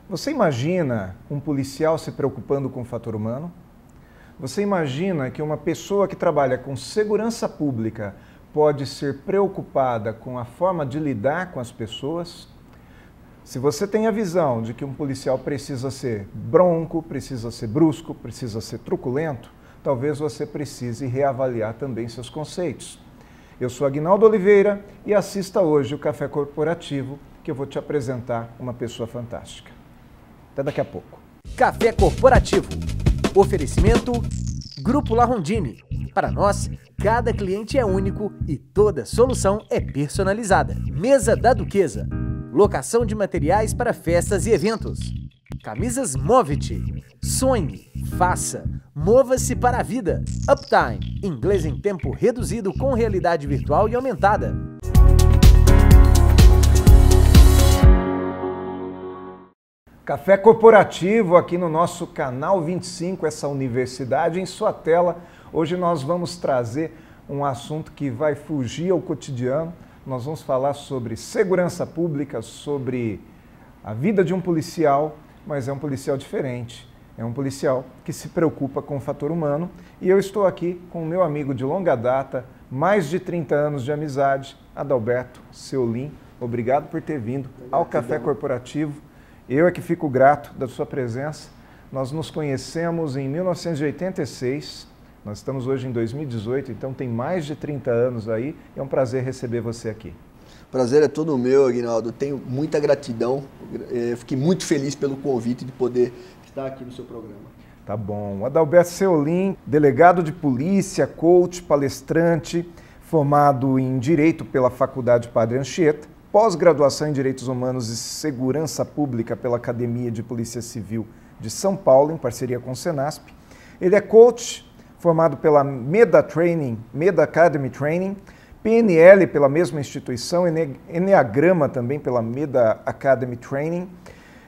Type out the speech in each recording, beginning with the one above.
Você imagina um policial se preocupando com o fator humano? Você imagina que uma pessoa que trabalha com segurança pública pode ser preocupada com a forma de lidar com as pessoas? Se você tem a visão de que um policial precisa ser bronco, precisa ser brusco, precisa ser truculento, talvez você precise reavaliar também seus conceitos. Eu sou Aguinaldo Oliveira e assista hoje o Café Corporativo, que eu vou te apresentar uma pessoa fantástica. Até daqui a pouco. Café Corporativo. Oferecimento Grupo La Rondine. Para nós, cada cliente é único e toda solução é personalizada. Mesa da Duquesa. Locação de materiais para festas e eventos. Camisas Movit. Sonhe, faça, mova-se para a vida. Uptime. Inglês em tempo reduzido com realidade virtual e aumentada. Café Corporativo aqui no nosso canal 25, essa universidade em sua tela. Hoje nós vamos trazer um assunto que vai fugir ao cotidiano. Nós vamos falar sobre segurança pública, sobre a vida de um policial, mas é um policial diferente. É um policial que se preocupa com o fator humano. E eu estou aqui com o meu amigo de longa data, mais de 30 anos de amizade, Adalberto Seolim. Obrigado por ter vindo ao Café Corporativo. Eu é que fico grato da sua presença. Nós nos conhecemos em 1986, nós estamos hoje em 2018, então tem mais de 30 anos aí. É um prazer receber você aqui. Prazer é todo meu, Aguinaldo. Tenho muita gratidão, fiquei muito feliz pelo convite de poder estar aqui no seu programa. Tá bom. Adalberto Seolim, delegado de polícia, coach, palestrante, formado em Direito pela Faculdade Padre Anchieta, pós-graduação em Direitos Humanos e Segurança Pública pela Academia de Polícia Civil de São Paulo, em parceria com o Senasp. Ele é coach, formado pela MEDA Academy Training, PNL pela mesma instituição, Enneagrama também pela MEDA Academy Training,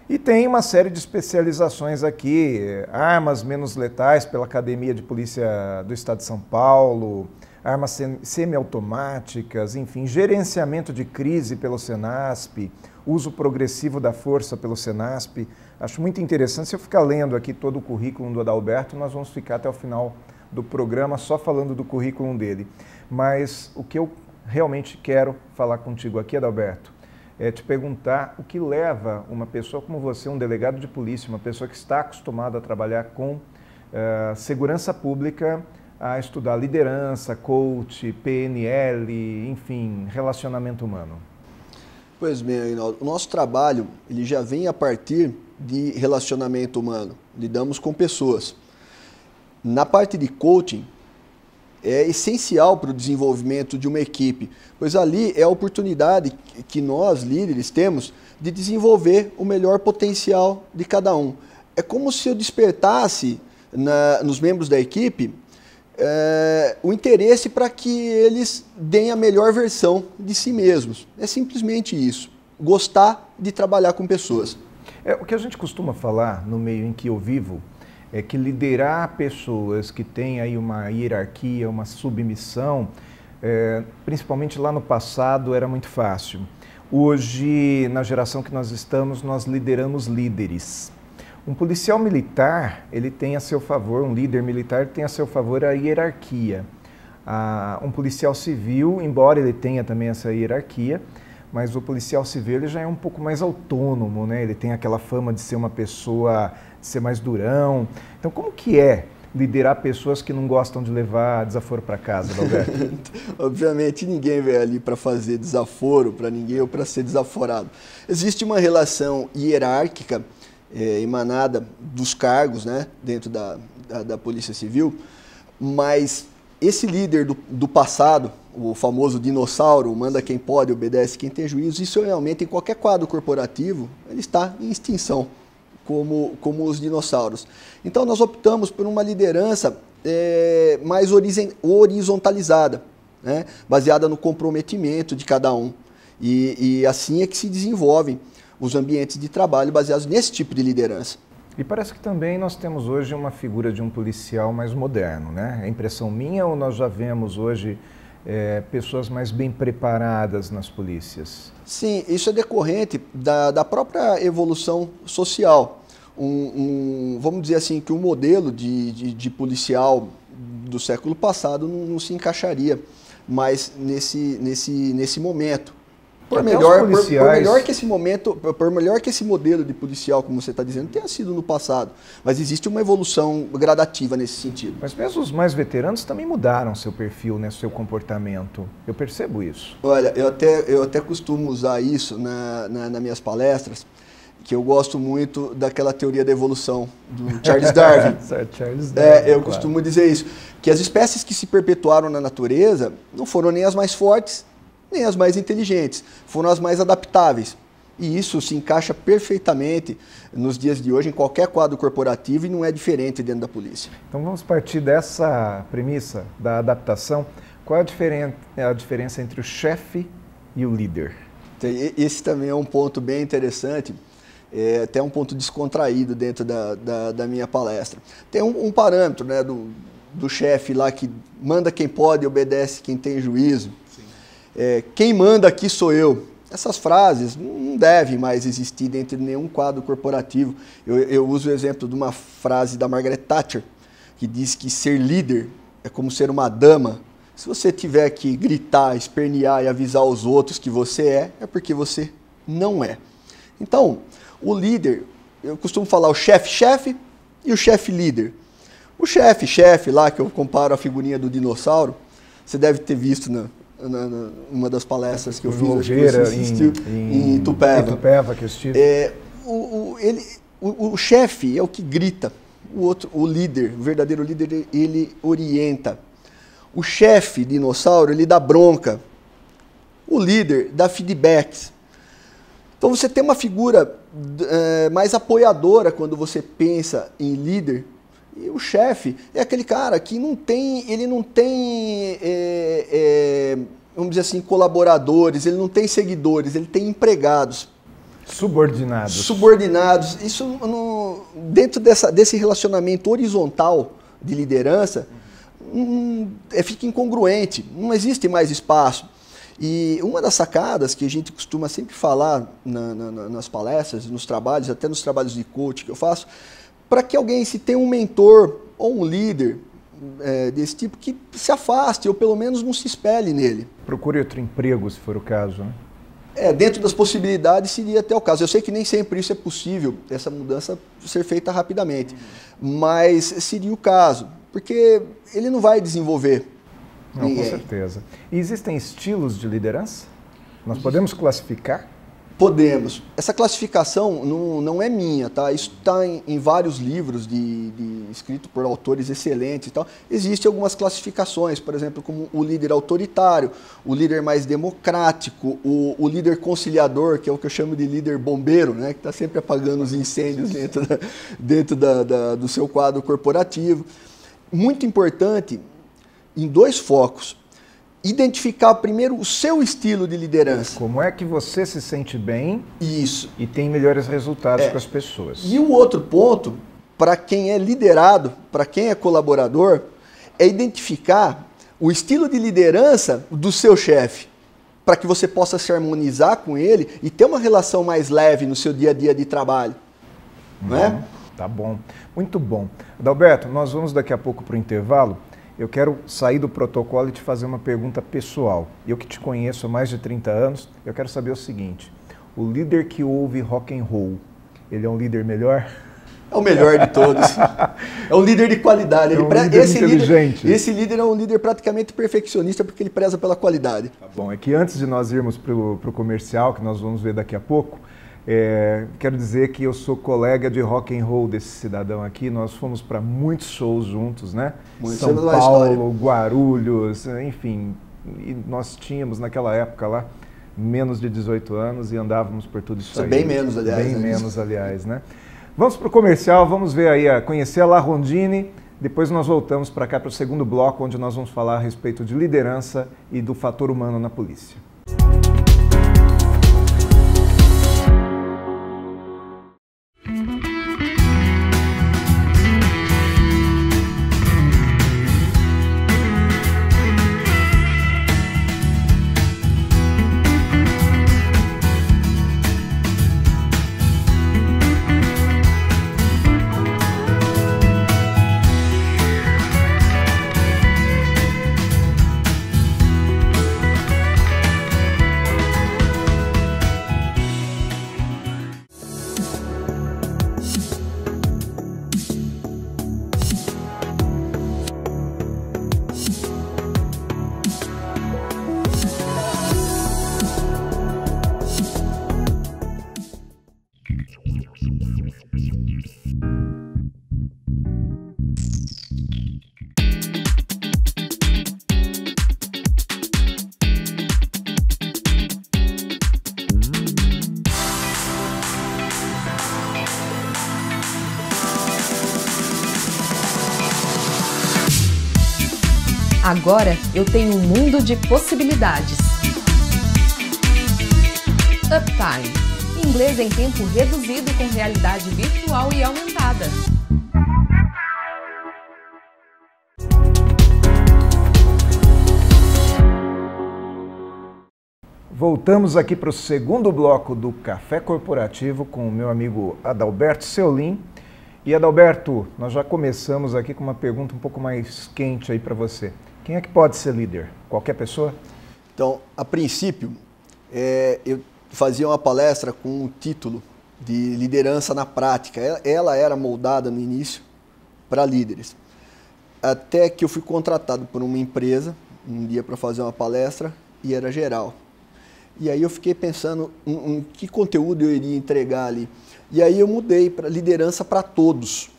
e tem uma série de especializações aqui, armas menos letais pela Academia de Polícia do Estado de São Paulo, armas semiautomáticas, enfim, gerenciamento de crise pelo Senasp, uso progressivo da força pelo Senasp. Acho muito interessante. Se eu ficar lendo aqui todo o currículo do Adalberto, nós vamos ficar até o final do programa só falando do currículo dele. Mas o que eu realmente quero falar contigo aqui, Adalberto, é te perguntar o que leva uma pessoa como você, um delegado de polícia, uma pessoa que está acostumada a trabalhar com segurança pública, a estudar liderança, coach, PNL, enfim, relacionamento humano. Pois bem, Aguinaldo, o nosso trabalho ele já vem a partir de relacionamento humano. Lidamos com pessoas. Na parte de coaching, é essencial para o desenvolvimento de uma equipe, pois ali é a oportunidade que nós, líderes, temos de desenvolver o melhor potencial de cada um. É como se eu despertasse nos membros da equipe o interesse para que eles deem a melhor versão de si mesmos. É simplesmente isso, gostar de trabalhar com pessoas. O que a gente costuma falar no meio em que eu vivo é que liderar pessoas que têm aí uma hierarquia, uma submissão, principalmente lá no passado era muito fácil. Hoje, na geração que nós estamos, nós lideramos líderes. Um policial militar, ele tem a seu favor, um líder militar tem a seu favor a hierarquia. Um policial civil, embora ele tenha também essa hierarquia, mas o policial civil ele já é um pouco mais autônomo, né? Ele tem aquela fama de ser uma pessoa, de ser mais durão. Então, como que é liderar pessoas que não gostam de levar desaforo para casa, Adalberto? Obviamente, ninguém vem ali para fazer desaforo para ninguém ou para ser desaforado. Existe uma relação hierárquica emanada dos cargos, né, dentro da Polícia Civil, mas esse líder do passado, o famoso dinossauro, manda quem pode, obedece quem tem juízo, isso realmente em qualquer quadro corporativo, ele está em extinção, como os dinossauros. Então nós optamos por uma liderança mais horizontalizada, né, baseada no comprometimento de cada um, e assim é que se desenvolvem os ambientes de trabalho baseados nesse tipo de liderança. E parece que também nós temos hoje uma figura de um policial mais moderno, né? É impressão minha ou nós já vemos hoje pessoas mais bem preparadas nas polícias? Sim, isso é decorrente da própria evolução social. Vamos dizer assim, que o modelo de policial do século passado não se encaixaria mais nesse momento. Por melhor que esse modelo de policial, como você está dizendo, tenha sido no passado. Mas existe uma evolução gradativa nesse sentido. Mas mesmo os mais veteranos também mudaram seu perfil, né, seu comportamento. Eu percebo isso. Olha, eu até costumo usar isso nas minhas palestras, que eu gosto muito daquela teoria da evolução do Charles Darwin. Charles Darwin, eu costumo dizer isso, que as espécies que se perpetuaram na natureza não foram nem as mais fortes, nem as mais inteligentes, foram as mais adaptáveis. E isso se encaixa perfeitamente nos dias de hoje em qualquer quadro corporativo e não é diferente dentro da polícia. Então vamos partir dessa premissa da adaptação. Qual é a diferença entre o chefe e o líder? Esse também é um ponto bem interessante, até um ponto descontraído dentro da minha palestra. Tem um parâmetro, né, do chefe lá que manda quem pode e obedece quem tem juízo. Quem manda aqui sou eu. Essas frases não devem mais existir dentro de nenhum quadro corporativo. Eu uso o exemplo de uma frase da Margaret Thatcher, que diz que ser líder é como ser uma dama. Se você tiver que gritar, espernear e avisar os outros que você é porque você não é. Então, o líder, eu costumo falar o chefe e o chefe líder. O chefe lá, que eu comparo a figurinha do dinossauro, você deve ter visto uma das palestras que eu fiz, acho que você assistiu, em Itupeva. Itupeva, que eu estive. O chefe é o que grita, o líder, o verdadeiro líder, ele orienta. O chefe dinossauro, ele dá bronca. O líder dá feedbacks. Então você tem uma figura mais apoiadora quando você pensa em líder. E o chefe é aquele cara que não tem, vamos dizer assim, colaboradores, ele não tem seguidores, ele tem empregados. Subordinados. Isso dentro desse relacionamento horizontal de liderança fica incongruente, não existe mais espaço. E uma das sacadas que a gente costuma sempre falar nas palestras, nos trabalhos, até nos trabalhos de coach que eu faço, para que alguém, se tem um mentor ou um líder desse tipo, que se afaste ou pelo menos não se espelhe nele. Procure outro emprego, se for o caso, né? Dentro das possibilidades seria até o caso. Eu sei que nem sempre isso é possível, essa mudança ser feita rapidamente, mas seria o caso, porque ele não vai desenvolver ninguém. Com certeza. E existem estilos de liderança? Nós podemos classificar? Podemos. Essa classificação não é minha, tá? Isso está em vários livros escritos por autores excelentes e tal. Existem algumas classificações, por exemplo, como o líder autoritário, o líder mais democrático, o líder conciliador, que é o que eu chamo de líder bombeiro, né? Que está sempre apagando os incêndios dentro do seu quadro corporativo. Muito importante em 2 focos. Identificar primeiro o seu estilo de liderança. Como é que você se sente bem. Isso. E tem melhores resultados com as pessoas. E o outro ponto, para quem é liderado, para quem é colaborador, é identificar o estilo de liderança do seu chefe, para que você possa se harmonizar com ele e ter uma relação mais leve no seu dia a dia de trabalho. Não é? Tá bom. Muito bom. Adalberto, nós vamos daqui a pouco para o intervalo. Eu quero sair do protocolo e te fazer uma pergunta pessoal. Eu que te conheço há mais de 30 anos, eu quero saber o seguinte: o líder que ouve rock and roll, ele é um líder melhor? É o melhor de todos. É um líder de qualidade. Esse líder é um líder praticamente perfeccionista porque ele preza pela qualidade. Tá bom, é que antes de nós irmos para o comercial, que nós vamos ver daqui a pouco, quero dizer que eu sou colega de rock and roll desse cidadão aqui. Nós fomos para muitos shows juntos, né? São Paulo, Guarulhos, enfim. E nós tínhamos naquela época lá menos de 18 anos e andávamos por tudo isso aí. Bem menos, aliás. Bem menos, aliás, né? Vamos para o comercial, vamos ver aí, conhecer a La Rondine. Depois nós voltamos para cá para o segundo bloco, onde nós vamos falar a respeito de liderança e do fator humano na polícia. Agora eu tenho um mundo de possibilidades. Uptime. Inglês em tempo reduzido com realidade virtual e aumentada. Voltamos aqui para o segundo bloco do Café Corporativo com o meu amigo Adalberto Seolim. E Adalberto, nós já começamos aqui com uma pergunta um pouco mais quente aí para você. Quem é que pode ser líder? Qualquer pessoa? Então, a princípio, eu fazia uma palestra com o título de liderança na prática. Ela era moldada no início para líderes. Até que eu fui contratado por uma empresa, um dia para fazer uma palestra, e era geral. E aí eu fiquei pensando em que conteúdo eu iria entregar ali. E aí eu mudei para liderança para todos.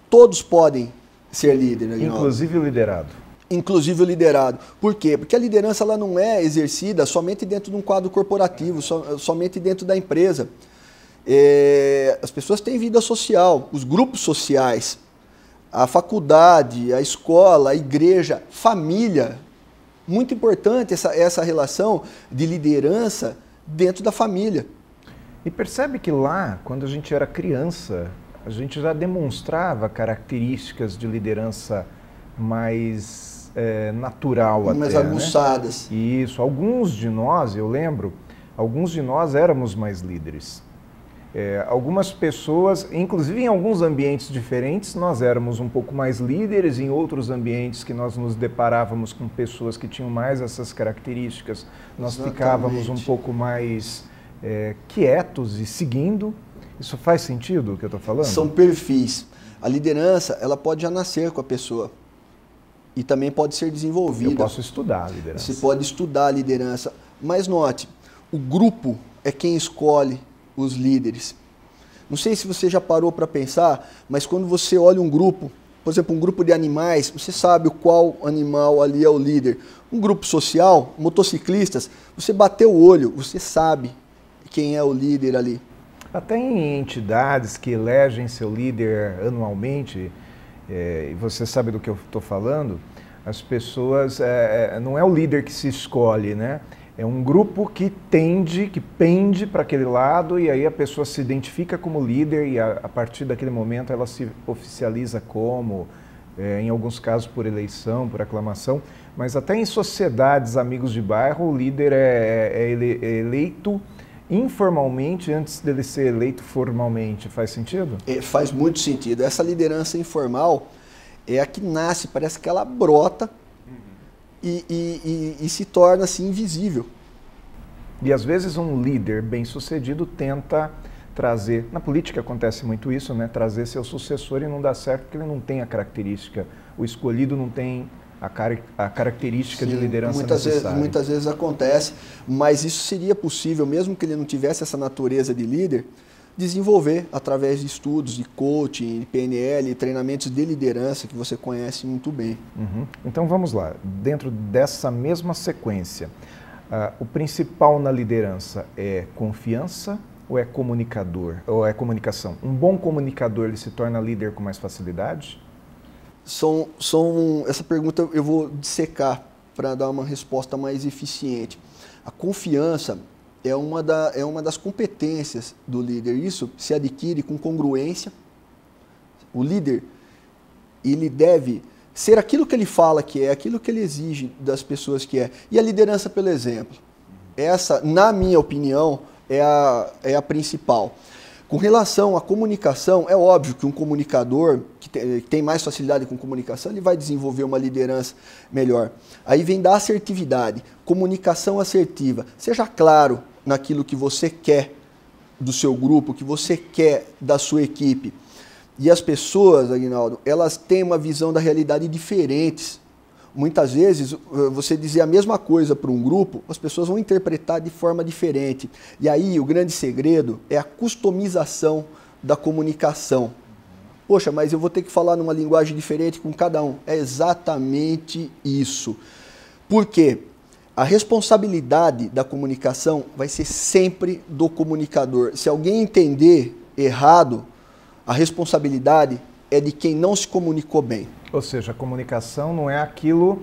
Todos podem ser líderes. Inclusive o liderado. Inclusive o liderado. Por quê? Porque a liderança ela não é exercida somente dentro de um quadro corporativo, somente dentro da empresa. As pessoas têm vida social, os grupos sociais, a faculdade, a escola, a igreja, família. Muito importante essa relação de liderança dentro da família. E percebe que lá, quando a gente era criança, a gente já demonstrava características de liderança mais natural até, mais aguçadas. Né? Isso. Alguns de nós, eu lembro, alguns de nós éramos mais líderes. Algumas pessoas, inclusive em alguns ambientes diferentes, nós éramos um pouco mais líderes, em outros ambientes que nós nos deparávamos com pessoas que tinham mais essas características, nós ficávamos um pouco mais quietos e seguindo. Isso faz sentido o que eu estou falando? São perfis. A liderança, ela pode já nascer com a pessoa e também pode ser desenvolvida. Eu posso estudar a liderança. Você pode estudar a liderança. Mas note, o grupo é quem escolhe os líderes. Não sei se você já parou para pensar, mas quando você olha um grupo, por exemplo, um grupo de animais, você sabe qual animal ali é o líder. Um grupo social, motociclistas, você bateu o olho, você sabe quem é o líder ali. Até em entidades que elegem seu líder anualmente, e você sabe do que eu estou falando, as pessoas, não é o líder que se escolhe, né? É um grupo que pende para aquele lado e aí a pessoa se identifica como líder e a partir daquele momento ela se oficializa como, em alguns casos por eleição, por aclamação, mas até em sociedades, amigos de bairro, o líder é eleito informalmente antes dele ser eleito formalmente. Faz sentido? Faz muito sentido. Essa liderança informal é a que nasce, parece que ela brota e se torna assim invisível. E às vezes um líder bem-sucedido tenta trazer, na política acontece muito isso, né? Trazer seu sucessor e não dá certo porque ele não tem a característica, o escolhido não tem a característica de liderança necessária. Muitas vezes acontece, mas isso seria possível, mesmo que ele não tivesse essa natureza de líder, desenvolver através de estudos de coaching, de PNL, treinamentos de liderança que você conhece muito bem. Então vamos lá, dentro dessa mesma sequência, o principal na liderança é confiança ou é comunicador, ou é comunicação? Um bom comunicador ele se torna líder com mais facilidade? Essa pergunta eu vou dissecar para dar uma resposta mais eficiente. A confiança é uma das competências do líder. Isso se adquire com congruência. O líder, ele deve ser aquilo que ele fala que é, aquilo que ele exige das pessoas que é. E a liderança pelo exemplo. Essa, na minha opinião, é a principal. Com relação à comunicação, é óbvio que um comunicador que tem mais facilidade com comunicação, ele vai desenvolver uma liderança melhor. Aí vem da assertividade, comunicação assertiva. Seja claro naquilo que você quer do seu grupo, que você quer da sua equipe. E as pessoas, Aguinaldo, elas têm uma visão da realidade diferentes. muitas vezes, você dizer a mesma coisa para um grupo, as pessoas vão interpretar de forma diferente. E aí, o grande segredo é a customização da comunicação. Poxa, mas eu vou ter que falar numa linguagem diferente com cada um. É exatamente isso. Por quê? A responsabilidade da comunicação vai ser sempre do comunicador. Se alguém entender errado, a responsabilidade é de quem não se comunicou bem. Ou seja, a comunicação não é aquilo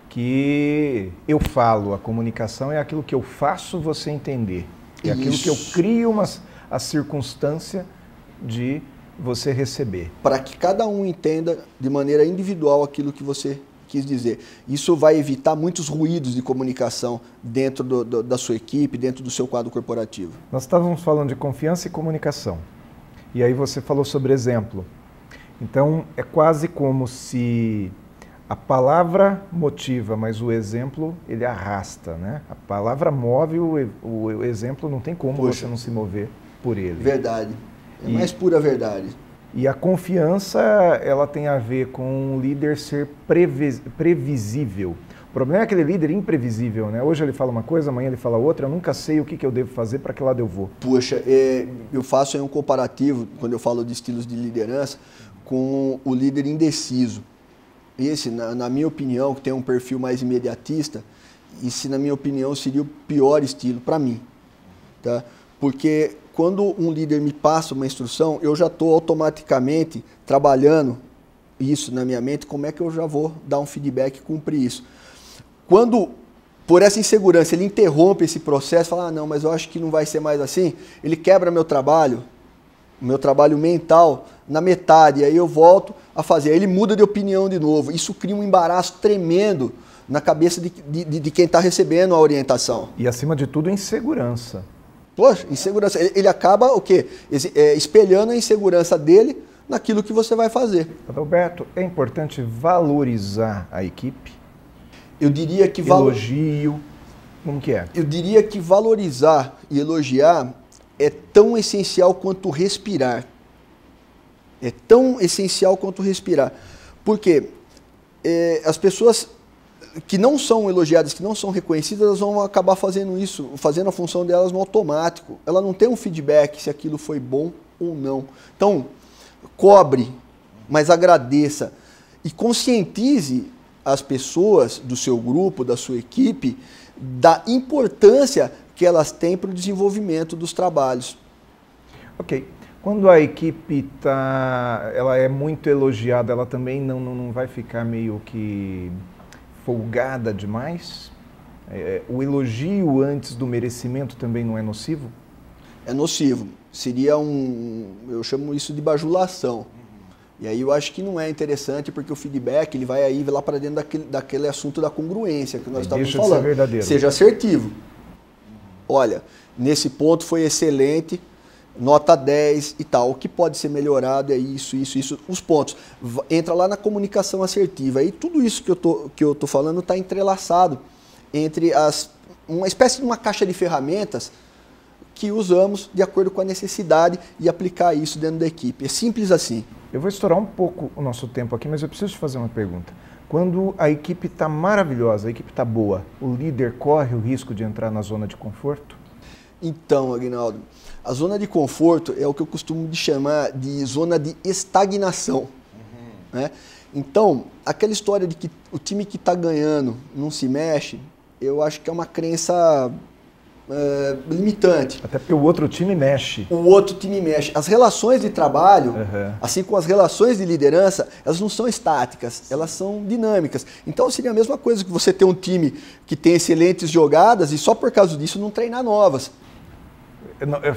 que eu falo, a comunicação é aquilo que eu faço você entender. É aquilo que eu crio a circunstância de você receber. Para que cada um entenda de maneira individual aquilo que você quis dizer. Isso vai evitar muitos ruídos de comunicação dentro da sua equipe, dentro do seu quadro corporativo. Nós estávamos falando de confiança e comunicação. E aí você falou sobre exemplo. Então, é quase como se a palavra motiva, mas o exemplo, ele arrasta, né? A palavra move, o exemplo não tem como você não se mover por ele. Verdade. É mais pura verdade. E a confiança, ela tem a ver com o líder ser previsível. O problema é aquele líder imprevisível, né? Hoje ele fala uma coisa, amanhã ele fala outra, eu nunca sei o que eu devo fazer, para que lado eu vou. Poxa, eu faço aí um comparativo, quando eu falo de estilos de liderança, com o líder indeciso. Esse, na minha opinião, que tem um perfil mais imediatista, esse, na minha opinião, seria o pior estilo para mim. Tá? Porque quando um líder me passa uma instrução, eu já estou automaticamente trabalhando isso na minha mente, como é que eu já vou dar um feedback e cumprir isso. Quando, por essa insegurança, ele interrompe esse processo, fala, ah, não, mas eu acho que não vai ser mais assim, ele quebra meu trabalho mental na metade, aí eu volto a fazer, aí ele muda de opinião de novo. Isso cria um embaraço tremendo na cabeça de quem está recebendo a orientação. E acima de tudo, insegurança. Poxa, insegurança. Ele acaba o quê? Espelhando a insegurança dele naquilo que você vai fazer. Adalberto, é importante valorizar a equipe? Eu diria que elogio, como que é? Eu diria que valorizar e elogiar é tão essencial quanto respirar. É tão essencial quanto respirar. Porque as pessoas que não são elogiadas, que não são reconhecidas, elas vão acabar fazendo isso, fazendo a função delas no automático. Ela não tem um feedback se aquilo foi bom ou não. Então, cobre, mas agradeça. E conscientize as pessoas do seu grupo, da sua equipe, da importância que elas têm para o desenvolvimento dos trabalhos. Ok. Quando a equipe ela é muito elogiada, ela também não vai ficar meio que folgada demais? O elogio antes do merecimento também não é nocivo? É nocivo. Seria eu chamo isso de bajulação. E aí eu acho que não é interessante, porque o feedback ele vai aí lá para dentro daquele assunto da congruência que nós estávamos falando. Deixa de ser verdadeiro. Seja assertivo. Olha, nesse ponto foi excelente, nota 10 e tal. O que pode ser melhorado é isso, os pontos. Entra lá na comunicação assertiva. E tudo isso que eu tô falando está entrelaçado entre uma espécie de uma caixa de ferramentas que usamos de acordo com a necessidade e aplicar isso dentro da equipe. É simples assim. Eu vou estourar um pouco o nosso tempo aqui, mas eu preciso te fazer uma pergunta. Quando a equipe está maravilhosa, a equipe está boa, o líder corre o risco de entrar na zona de conforto? Então, Aguinaldo, a zona de conforto é o que eu costumo chamar de zona de estagnação. Né? Então, aquela história de que o time que está ganhando não se mexe, eu acho que é uma crença limitante. Até porque o outro time mexe. O outro time mexe. As relações de trabalho, assim como as relações de liderança, elas não são estáticas, elas são dinâmicas. Então seria a mesma coisa que você ter um time que tem excelentes jogadas e só por causa disso não treinar novas.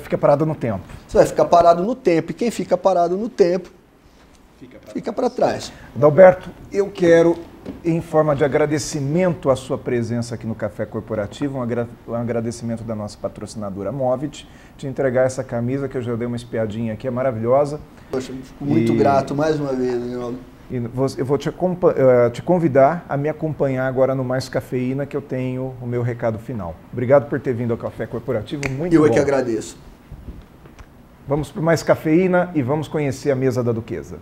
Fica parado no tempo. Você vai ficar parado no tempo. E quem fica parado no tempo fica para trás. Adalberto, eu quero, em forma de agradecimento à sua presença aqui no Café Corporativo, um agradecimento da nossa patrocinadora Movit, te entregar essa camisa que eu já dei uma espiadinha aqui, é maravilhosa. Poxa, eu fico muito grato mais uma vez, Reinaldo. E eu vou te convidar a me acompanhar agora no Mais Cafeína, que eu tenho o meu recado final. Obrigado por ter vindo ao Café Corporativo, muito bom. Eu é que agradeço. Vamos para Mais Cafeína e vamos conhecer a mesa da Duquesa.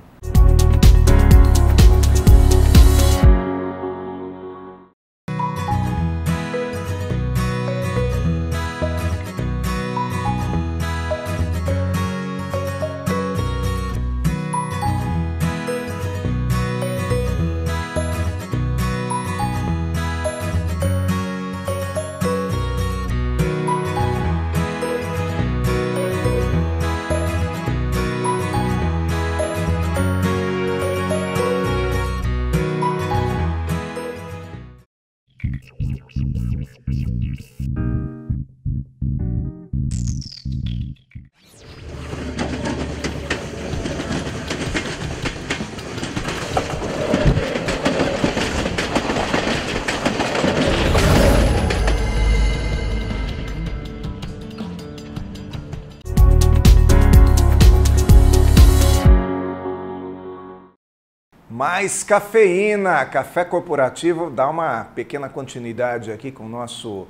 Mais cafeína, café corporativo, dá uma pequena continuidade aqui com o nosso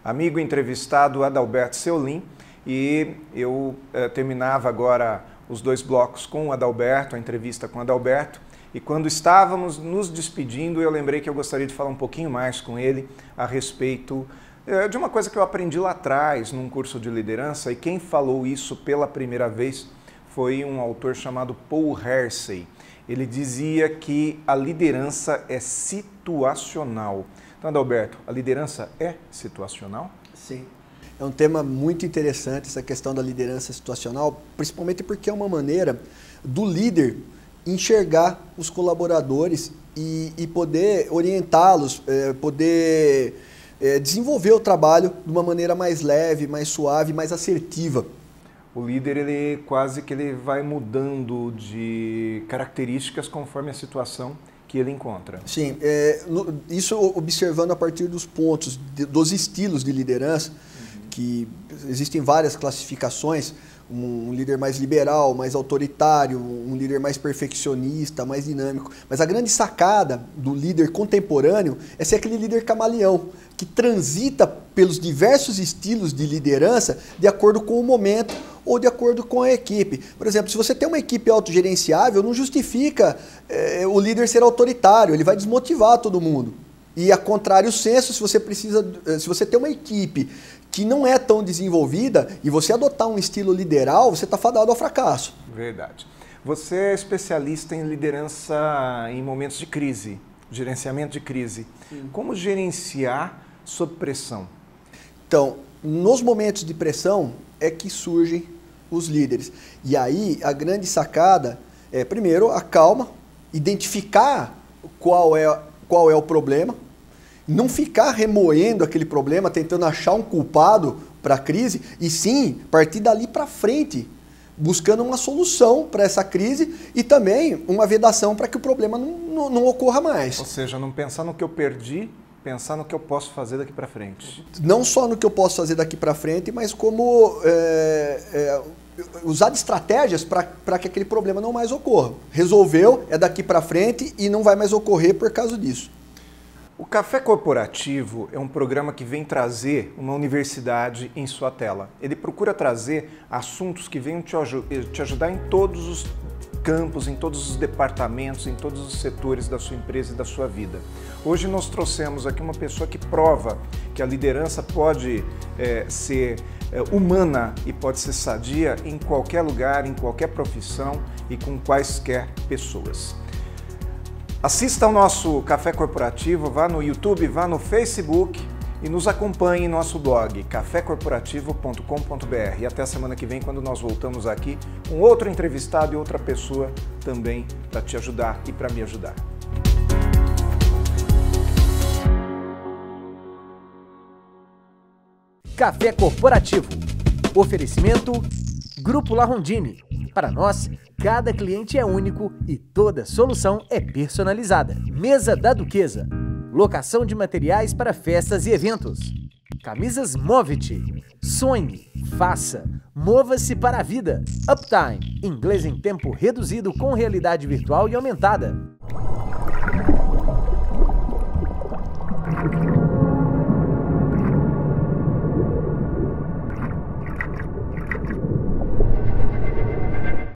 amigo entrevistado Adalberto Seolim, e eu terminava agora os 2 blocos com o Adalberto, a entrevista com o Adalberto, e quando estávamos nos despedindo eu lembrei que eu gostaria de falar um pouquinho mais com ele a respeito de uma coisa que eu aprendi lá atrás num curso de liderança, e quem falou isso pela primeira vez foi um autor chamado Paul Hersey. Ele dizia que a liderança é situacional. Então, Adalberto, a liderança é situacional? Sim. É um tema muito interessante essa questão da liderança situacional, principalmente porque é uma maneira do líder enxergar os colaboradores e poder orientá-los, poder desenvolver o trabalho de uma maneira mais leve, mais suave, mais assertiva. O líder, ele quase que ele vai mudando de características conforme a situação que ele encontra. Sim, isso observando a partir dos pontos, dos estilos de liderança, que existem várias classificações, um líder mais liberal, mais autoritário, um líder mais perfeccionista, mais dinâmico. Mas a grande sacada do líder contemporâneo é ser aquele líder camaleão, que transita pelos diversos estilos de liderança de acordo com o momento ou de acordo com a equipe. Por exemplo, se você tem uma equipe autogerenciável, não justifica o líder ser autoritário, ele vai desmotivar todo mundo. E a contrário senso, se você tem uma equipe que não é tão desenvolvida e você adotar um estilo lideral, você está fadado ao fracasso. Verdade. Você é especialista em liderança em momentos de crise, gerenciamento de crise. Sim. Como gerenciar sob pressão? Então, nos momentos de pressão é que surgem os líderes. E aí a grande sacada é, primeiro, a calma, identificar qual é o problema, não ficar remoendo aquele problema, tentando achar um culpado para a crise, e sim partir dali para frente, buscando uma solução para essa crise e também uma vedação para que o problema não ocorra mais. Ou seja, não pensar no que eu perdi, pensar no que eu posso fazer daqui para frente. Não só no que eu posso fazer daqui para frente, mas como usar de estratégias para que aquele problema não mais ocorra. Resolveu, é daqui para frente e não vai mais ocorrer por causa disso. O Café Corporativo é um programa que vem trazer uma universidade em sua tela. Ele procura trazer assuntos que venham te ajudar em todos os campos, em todos os departamentos, em todos os setores da sua empresa e da sua vida. Hoje nós trouxemos aqui uma pessoa que prova que a liderança pode ser humana e pode ser sadia em qualquer lugar, em qualquer profissão e com quaisquer pessoas. Assista ao nosso Café Corporativo, vá no YouTube, vá no Facebook e nos acompanhe em nosso blog cafécorporativo.com.br. E até a semana que vem, quando nós voltamos aqui com outro entrevistado e outra pessoa também para te ajudar e para me ajudar. Café Corporativo. Oferecimento Grupo La Rondine. Para nós, cada cliente é único e toda solução é personalizada. Mesa da Duquesa. Locação de materiais para festas e eventos. Camisas Movit. Sonhe, faça, mova-se para a vida. Uptime. Inglês em tempo reduzido com realidade virtual e aumentada.